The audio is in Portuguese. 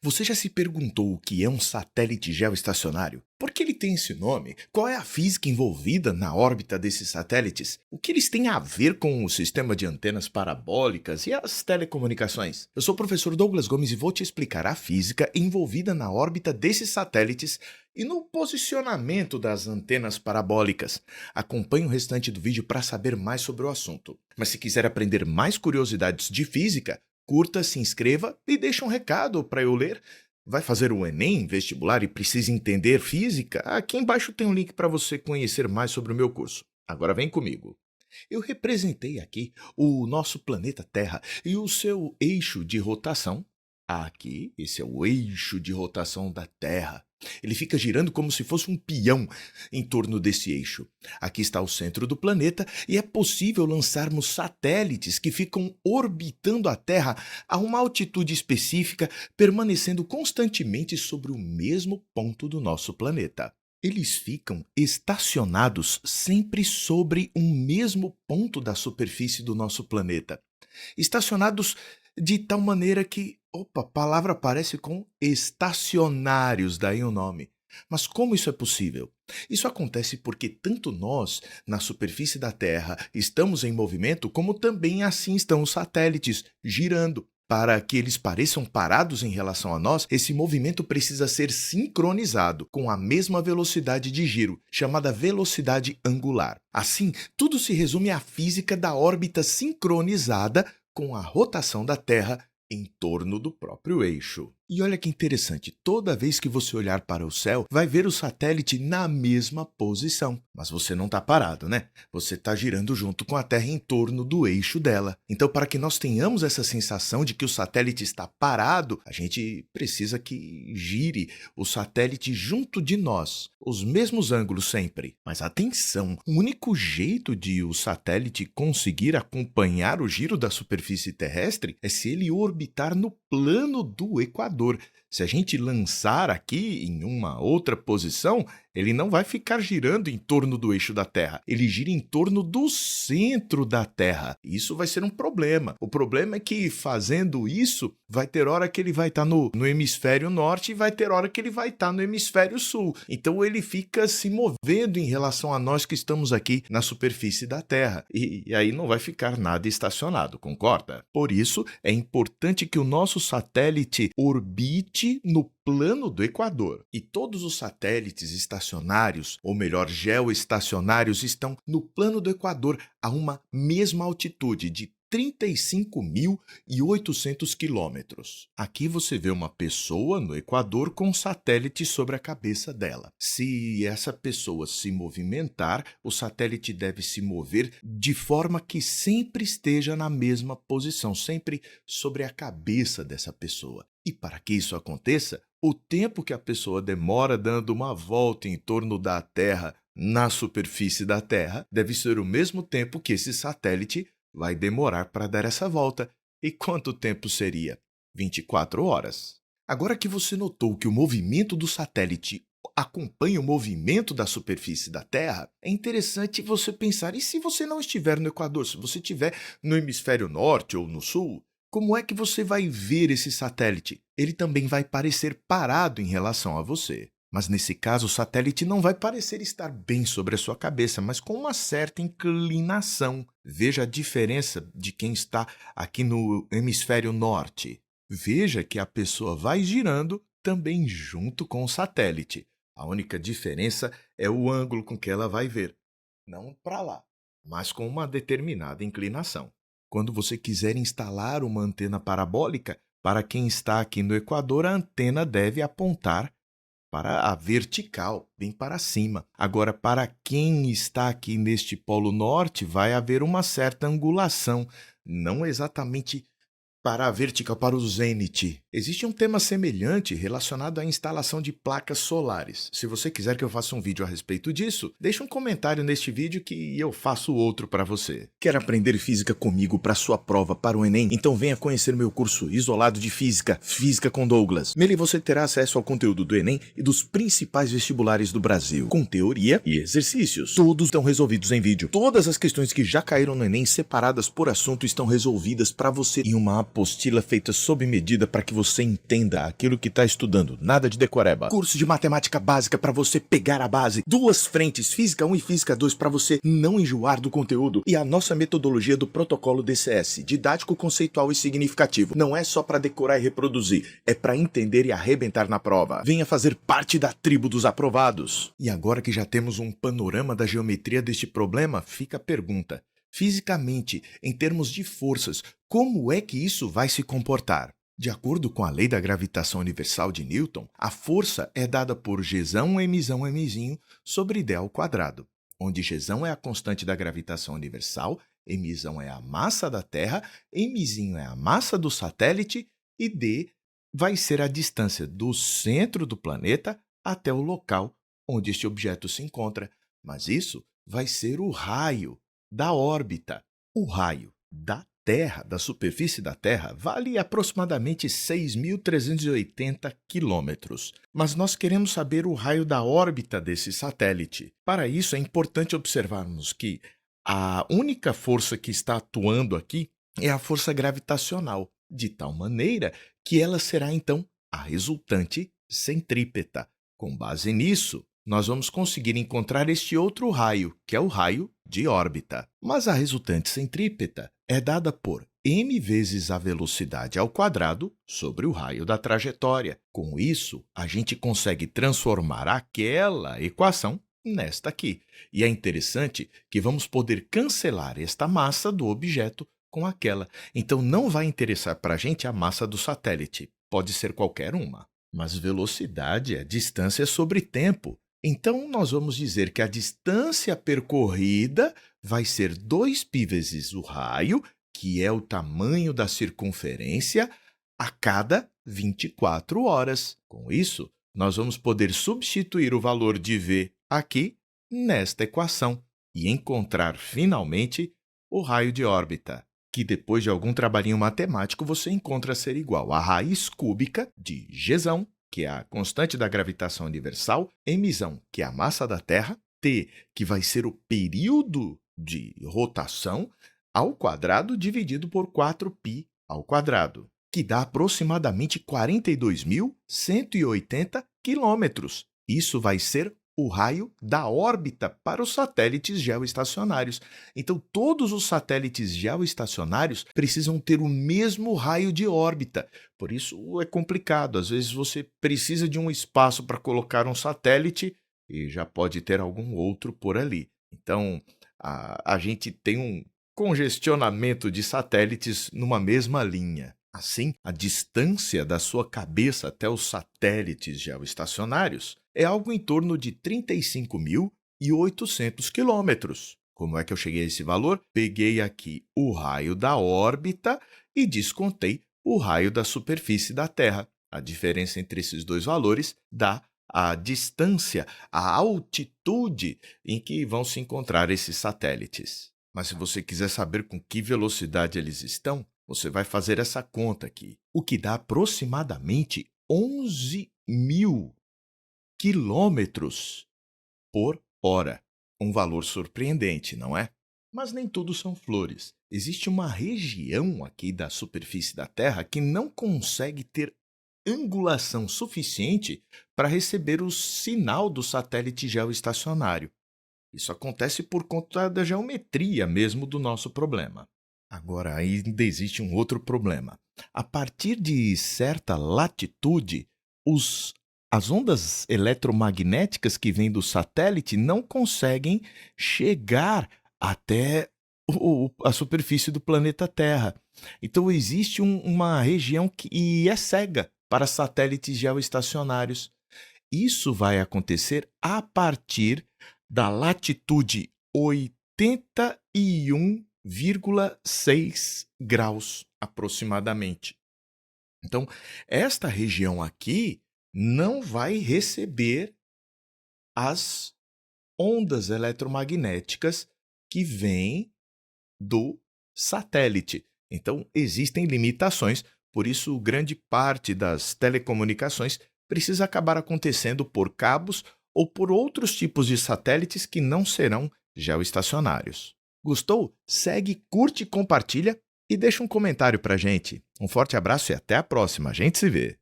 Você já se perguntou o que é um satélite geoestacionário? Por que ele tem esse nome? Qual é a física envolvida na órbita desses satélites? O que eles têm a ver com o sistema de antenas parabólicas e as telecomunicações? Eu sou o professor Douglas Gomes e vou te explicar a física envolvida na órbita desses satélites e no posicionamento das antenas parabólicas. Acompanhe o restante do vídeo para saber mais sobre o assunto. Mas se quiser aprender mais curiosidades de física, curta, se inscreva e deixe um recado para eu ler. Vai fazer o Enem, vestibular e precisa entender física? Aqui embaixo tem um link para você conhecer mais sobre o meu curso. Agora vem comigo. Eu representei aqui o nosso planeta Terra e o seu eixo de rotação. Aqui, esse é o eixo de rotação da Terra. Ele fica girando como se fosse um peão em torno desse eixo. Aqui está o centro do planeta e é possível lançarmos satélites que ficam orbitando a Terra a uma altitude específica, permanecendo constantemente sobre o mesmo ponto do nosso planeta. Eles ficam estacionados sempre sobre um mesmo ponto da superfície do nosso planeta. Estacionados de tal maneira que, a palavra aparece com estacionários, daí o nome. Mas como isso é possível? Isso acontece porque tanto nós, na superfície da Terra, estamos em movimento, como também assim estão os satélites, girando. Para que eles pareçam parados em relação a nós, esse movimento precisa ser sincronizado com a mesma velocidade de giro, chamada velocidade angular. Assim, tudo se resume à física da órbita sincronizada com a rotação da Terra em torno do próprio eixo. E olha que interessante, toda vez que você olhar para o céu, vai ver o satélite na mesma posição. Mas você não está parado, né? Você está girando junto com a Terra em torno do eixo dela. Então, para que nós tenhamos essa sensação de que o satélite está parado, a gente precisa que gire o satélite junto de nós, os mesmos ângulos sempre. Mas atenção, o único jeito de o satélite conseguir acompanhar o giro da superfície terrestre é se ele orbitar no plano do Equador. Se a gente lançar aqui em uma outra posição, ele não vai ficar girando em torno do eixo da Terra. Ele gira em torno do centro da Terra. Isso vai ser um problema. O problema é que, fazendo isso, vai ter hora que ele vai estar no hemisfério norte e vai ter hora que ele vai estar no hemisfério sul. Então ele fica se movendo em relação a nós que estamos aqui na superfície da Terra. E aí não vai ficar nada estacionado, concorda? Por isso, é importante que o nosso satélite orbite no plano do Equador. E todos os satélites estacionários, ou melhor, geoestacionários, estão no plano do Equador a uma mesma altitude de 35.800 quilômetros. Aqui você vê uma pessoa no Equador com um satélite sobre a cabeça dela. Se essa pessoa se movimentar, o satélite deve se mover de forma que sempre esteja na mesma posição, sempre sobre a cabeça dessa pessoa. E para que isso aconteça, o tempo que a pessoa demora dando uma volta em torno da Terra na superfície da Terra deve ser o mesmo tempo que esse satélite vai demorar para dar essa volta. E quanto tempo seria? 24 horas. Agora que você notou que o movimento do satélite acompanha o movimento da superfície da Terra, é interessante você pensar, e se você não estiver no Equador, se você estiver no hemisfério norte ou no sul, como é que você vai ver esse satélite? Ele também vai parecer parado em relação a você. Mas nesse caso, o satélite não vai parecer estar bem sobre a sua cabeça, mas com uma certa inclinação. Veja a diferença de quem está aqui no hemisfério norte. Veja que a pessoa vai girando também junto com o satélite. A única diferença é o ângulo com que ela vai ver. Não para lá, mas com uma determinada inclinação. Quando você quiser instalar uma antena parabólica, para quem está aqui no Equador, a antena deve apontar para a vertical, bem para cima. Agora, para quem está aqui neste polo norte, vai haver uma certa angulação, não exatamente para a vertical, para o zênite. Existe um tema semelhante relacionado à instalação de placas solares. Se você quiser que eu faça um vídeo a respeito disso, deixe um comentário neste vídeo que eu faço outro para você. Quer aprender física comigo para sua prova para o Enem? Então venha conhecer meu curso isolado de física, Física com Douglas. Nele você terá acesso ao conteúdo do Enem e dos principais vestibulares do Brasil, com teoria e exercícios. Todos estão resolvidos em vídeo. Todas as questões que já caíram no Enem, separadas por assunto, estão resolvidas para você em uma apostila feita sob medida para que você entenda aquilo que está estudando. Nada de decoreba. Curso de matemática básica para você pegar a base. 2 frentes, Física 1 e Física 2 para você não enjoar do conteúdo. E a nossa metodologia do protocolo DCS, didático, conceitual e significativo. Não é só para decorar e reproduzir, é para entender e arrebentar na prova. Venha fazer parte da tribo dos aprovados. E agora que já temos um panorama da geometria deste problema, fica a pergunta. Fisicamente, em termos de forças, como é que isso vai se comportar? De acordo com a lei da gravitação universal de Newton, a força é dada por Gzão Mzão Mzinho sobre d ao quadrado, onde Gzão é a constante da gravitação universal, Mzão é a massa da Terra, Mzinho é a massa do satélite e d vai ser a distância do centro do planeta até o local onde este objeto se encontra. Mas isso vai ser o raio da órbita. O raio da Terra, da superfície da Terra, vale aproximadamente 6.380 quilômetros. Mas nós queremos saber o raio da órbita desse satélite. Para isso, é importante observarmos que a única força que está atuando aqui é a força gravitacional, de tal maneira que ela será, então, a resultante centrípeta. Com base nisso, nós vamos conseguir encontrar este outro raio, que é o raio de órbita. Mas a resultante centrípeta é dada por m vezes a velocidade ao quadrado sobre o raio da trajetória. Com isso, a gente consegue transformar aquela equação nesta aqui. E é interessante que vamos poder cancelar esta massa do objeto com aquela. Então, não vai interessar para a gente a massa do satélite. Pode ser qualquer uma. Mas velocidade é distância sobre tempo. Então, nós vamos dizer que a distância percorrida vai ser 2π vezes o raio, que é o tamanho da circunferência, a cada 24 horas. Com isso, nós vamos poder substituir o valor de v aqui nesta equação e encontrar, finalmente, o raio de órbita, que depois de algum trabalhinho matemático você encontra ser igual à raiz cúbica de Gzão, que é a constante da gravitação universal, Mzão, que é a massa da Terra, t, que vai ser o período de rotação, ao quadrado dividido por 4π ao quadrado, que dá aproximadamente 42.180 quilômetros. Isso vai ser o raio da órbita para os satélites geoestacionários. Então, todos os satélites geoestacionários precisam ter o mesmo raio de órbita. Por isso é complicado. Às vezes você precisa de um espaço para colocar um satélite e já pode ter algum outro por ali. Então, a gente tem um congestionamento de satélites numa mesma linha. Assim, a distância da sua cabeça até os satélites geoestacionários é algo em torno de 35.800 quilômetros. Como é que eu cheguei a esse valor? Peguei aqui o raio da órbita e descontei o raio da superfície da Terra. A diferença entre esses dois valores dá a distância, a altitude em que vão se encontrar esses satélites. Mas se você quiser saber com que velocidade eles estão, você vai fazer essa conta aqui, o que dá aproximadamente 11.000 quilômetros por hora. Um valor surpreendente, não é? Mas nem tudo são flores. Existe uma região aqui da superfície da Terra que não consegue ter angulação suficiente para receber o sinal do satélite geoestacionário. Isso acontece por conta da geometria mesmo do nosso problema. Agora, ainda existe um outro problema. A partir de certa latitude, as ondas eletromagnéticas que vêm do satélite não conseguem chegar até a superfície do planeta Terra. Então, existe uma região que é cega para satélites geoestacionários. Isso vai acontecer a partir da latitude 81,6 graus, aproximadamente. Então, esta região aqui não vai receber as ondas eletromagnéticas que vêm do satélite. Então, existem limitações, por isso, grande parte das telecomunicações precisa acabar acontecendo por cabos ou por outros tipos de satélites que não serão geoestacionários. Gostou? Segue, curte e compartilha e deixa um comentário pra gente. Um forte abraço e até a próxima. A gente se vê.